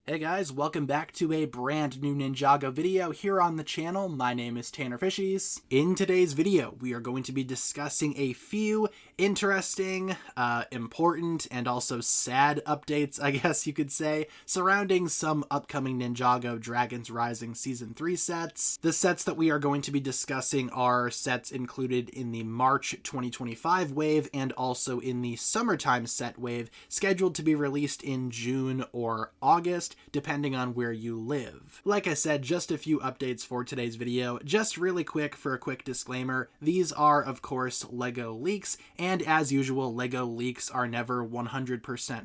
Hey guys, welcome back to a brand new Ninjago video here on the channel. My name is TannerFishies. In today's video, we are going to be discussing a few interesting, important, and also sad updates, I guess you could say, surrounding some upcoming Ninjago Dragons Rising Season 3 sets. The sets that we are going to be discussing are sets included in the March 2025 wave and also in the summertime set wave, scheduled to be released in June or August, depending on where you live. Like I said, just a few updates for today's video. Just really quick for a quick disclaimer, these are of course LEGO leaks, and as usual, LEGO leaks are never 100%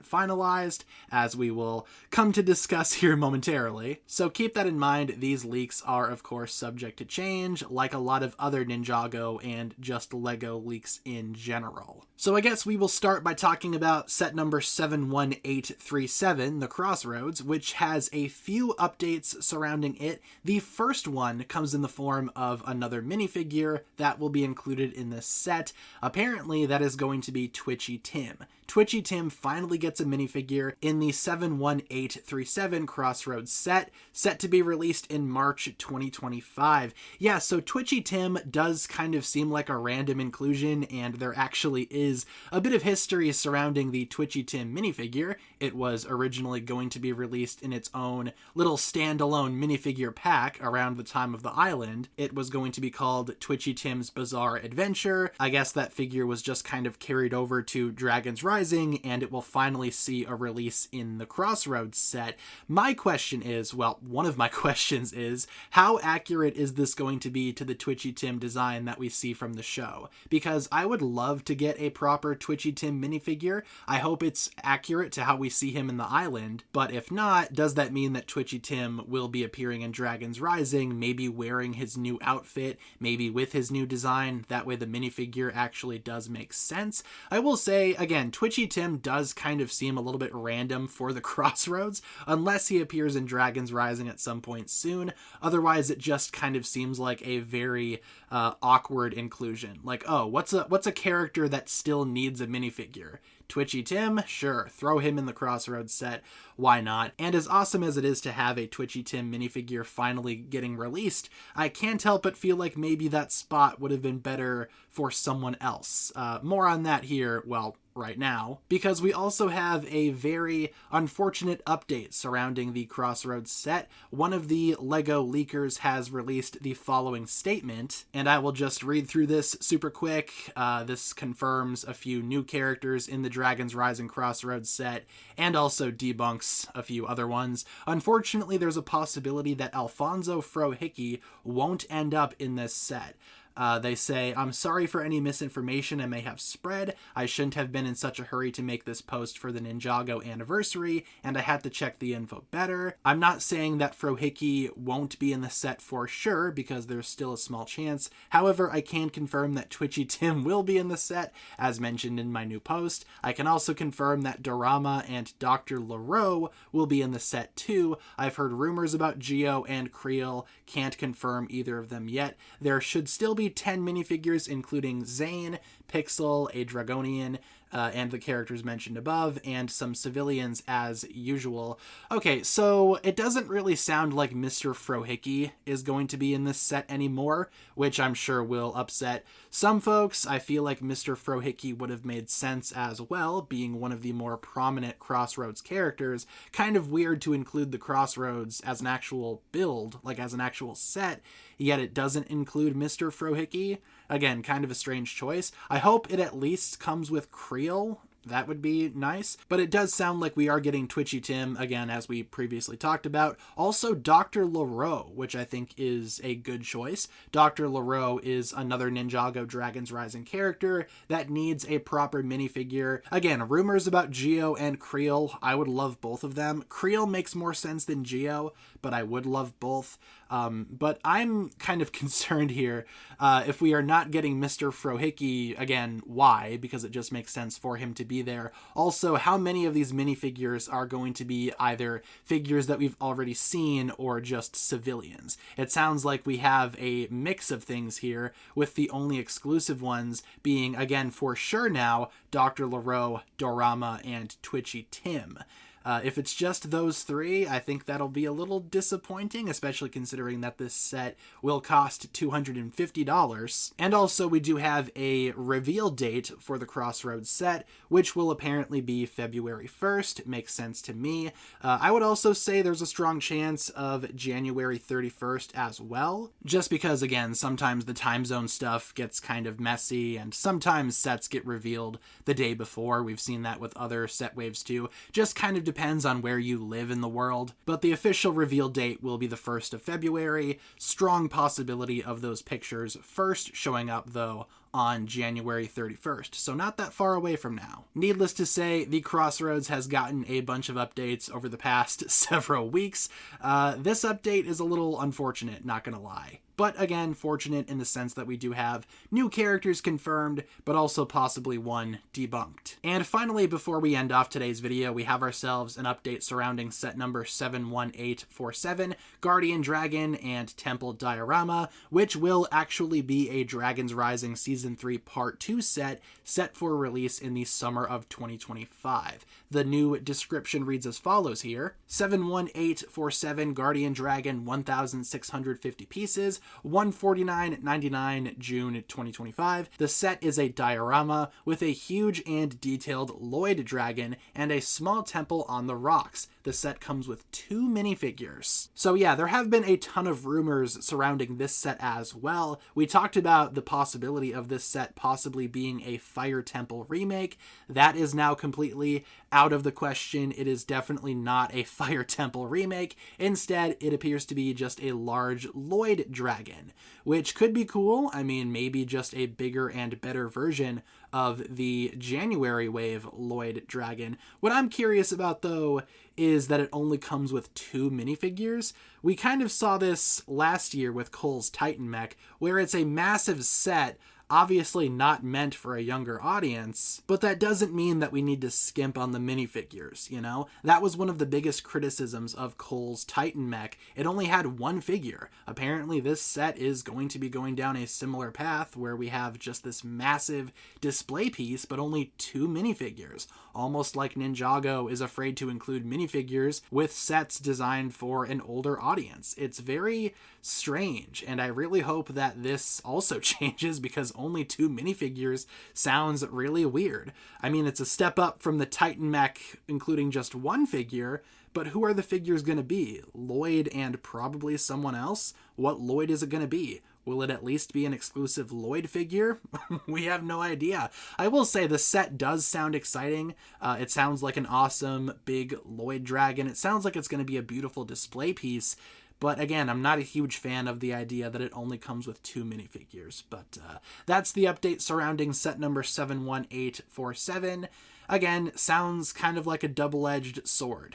finalized, as we will come to discuss here momentarily. So keep that in mind, these leaks are of course subject to change, like a lot of other Ninjago and just LEGO leaks in general. So I guess we will start by talking about set number 71837, the Crossroads, which has a few updates surrounding it. The first one comes in the form of another minifigure that will be included in this set. Apparently that is going to be Twitchy Tim. Twitchy Tim finally gets a minifigure in the 71837 Crossroads set to be released in March 2025. Yeah, so Twitchy Tim does kind of seem like a random inclusion, and there actually is a bit of history surrounding the Twitchy Tim minifigure. It was originally going to be released in its own little standalone minifigure pack around the time of the island. It was going to be called Twitchy Tim's Bizarre Adventure. I guess that figure was just kind of carried over to Dragons Rising, and it will finally see a release in the Crossroads set. My question is, well, one of my questions is, how accurate is this going to be to the Twitchy Tim design that we see from the show? Because I would love to get a proper Twitchy Tim minifigure. I hope it's accurate to how we see him in the island, but if not, does that mean that Twitchy Tim will be appearing in Dragons Rising, maybe wearing his new outfit, maybe with his new design? That way the minifigure actually does make sense. I will say, again, Twitchy Tim does kind of seem a little bit random for the Crossroads, unless he appears in Dragons Rising at some point soon. Otherwise, it just kind of seems like a very awkward inclusion. Like, oh, what's a character that still needs a minifigure? Twitchy Tim? Sure, throw him in the Crossroads set. Why not? And as awesome as it is to have a Twitchy Tim minifigure finally getting released, I can't help but feel like maybe that spot would have been better for someone else. More on that here, well, right now, because we also have a very unfortunate update surrounding the Crossroads set. One of the LEGO leakers has released the following statement, and I will just read through this super quick. This confirms a few new characters in the Dragons Rising Crossroads set, and also debunks a few other ones. Unfortunately, there's a possibility that Alfonso Frohickey won't end up in this set. They say, "I'm sorry for any misinformation I may have spread. I shouldn't have been in such a hurry to make this post for the Ninjago anniversary, and I had to check the info better. I'm not saying that Frohickey won't be in the set for sure, because there's still a small chance. However, I can confirm that Twitchy Tim will be in the set, as mentioned in my new post. I can also confirm that Dorama and Dr. LaRoe will be in the set too. I've heard rumors about Geo and Creel. Can't confirm either of them yet. There should still be 10 minifigures, including Zane, Pixel, a Dragonian, and the characters mentioned above, and some civilians as usual." Okay, so it doesn't really sound like Mr. Frohickey is going to be in this set anymore, which I'm sure will upset some folks. I feel like Mr. Frohickey would have made sense as well, being one of the more prominent Crossroads characters. Kind of weird to include the Crossroads as an actual build, like as an actual set, yet it doesn't include Mr. Frohickey. Again, kind of a strange choice. I hope it at least comes with Creel. That would be nice. But it does sound like we are getting Twitchy Tim, again, as we previously talked about. Also, Dr. LaRoe, which I think is a good choice. Dr. LaRoe is another Ninjago Dragons Rising character that needs a proper minifigure. Again, rumors about Geo and Creel. I would love both of them. Creel makes more sense than Geo, but I would love both. But I'm kind of concerned here. If we are not getting Mr. Frohickey, again, why? Because it just makes sense for him to be there. Also, how many of these minifigures are going to be either figures that we've already seen or just civilians? It sounds like we have a mix of things here, with the only exclusive ones being, again, for sure now, Dr. LaRoe, Dorama, and Twitchy Tim. If it's just those three, I think that'll be a little disappointing, especially considering that this set will cost $250. And also, we do have a reveal date for the Crossroads set, which will apparently be February 1st. Makes sense to me. I would also say there's a strong chance of January 31st as well, just because, again, sometimes the time zone stuff gets kind of messy, and sometimes sets get revealed the day before. We've seen that with other set waves too. Just kind of depends on where you live in the world. But the official reveal date will be the 1st of February. Strong possibility of those pictures first showing up, though, on January 31st, so not that far away from now. Needless to say, the Crossroads has gotten a bunch of updates over the past several weeks. This update is a little unfortunate, not gonna lie. But again, fortunate in the sense that we do have new characters confirmed, but also possibly one debunked. And finally, before we end off today's video, we have ourselves an update surrounding set number 71847, Guardian Dragon and Temple Diorama, which will actually be a Dragon's Rising Season 3 Part 2 set for release in the summer of 2025. The new description reads as follows here: 71847 Guardian Dragon, 1,650 pieces, $149.99, June 2025. The set is a diorama with a huge and detailed Lloyd dragon and a small temple on the rocks. The set comes with 2 minifigures. So yeah, there have been a ton of rumors surrounding this set as well. We talked about the possibility of this set possibly being a Fire Temple remake. That is now completely out of the question. It is definitely not a Fire Temple remake. Instead, it appears to be just a large Lloyd dragon, which could be cool. I mean, maybe just a bigger and better version of the January wave Lloyd dragon. What I'm curious about, though, is that it only comes with 2 minifigures. We kind of saw this last year with Cole's Titan Mech, where it's a massive set, obviously not meant for a younger audience, but that doesn't mean that we need to skimp on the minifigures, you know? That was one of the biggest criticisms of Cole's Titan Mech. It only had 1 figure. Apparently this set is going to be going down a similar path where we have just this massive display piece, but only 2 minifigures. Almost like Ninjago is afraid to include minifigures with sets designed for an older audience. It's very strange, and I really hope that this also changes, because only 2 minifigures sounds really weird. I mean, it's a step up from the Titan Mech including just 1 figure, but who are the figures going to be? Lloyd and probably someone else? What Lloyd is it going to be? Will it at least be an exclusive Lloyd figure? We have no idea. I will say the set does sound exciting. It sounds like an awesome big Lloyd dragon. It sounds like it's going to be a beautiful display piece. But again, I'm not a huge fan of the idea that it only comes with 2 minifigures. But that's the update surrounding set number 71847. Again, sounds kind of like a double-edged sword.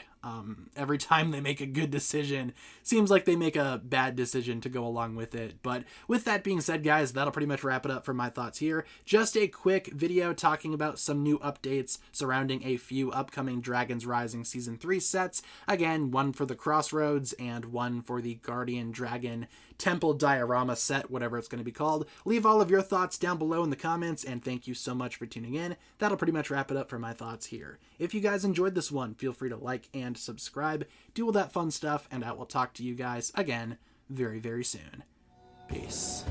Every time they make a good decision, seems like they make a bad decision to go along with it. But with that being said, guys, that'll pretty much wrap it up for my thoughts here. Just a quick video talking about some new updates surrounding a few upcoming Dragon's Rising Season 3 sets. Again, one for the Crossroads and one for the Guardian Dragon Temple Diorama set, whatever it's going to be called. Leave all of your thoughts down below in the comments, and thank you so much for tuning in. That'll pretty much wrap it up for my thoughts here. If you guys enjoyed this one, feel free to like and subscribe, do all that fun stuff, and I will talk to you guys again very, very soon. Peace.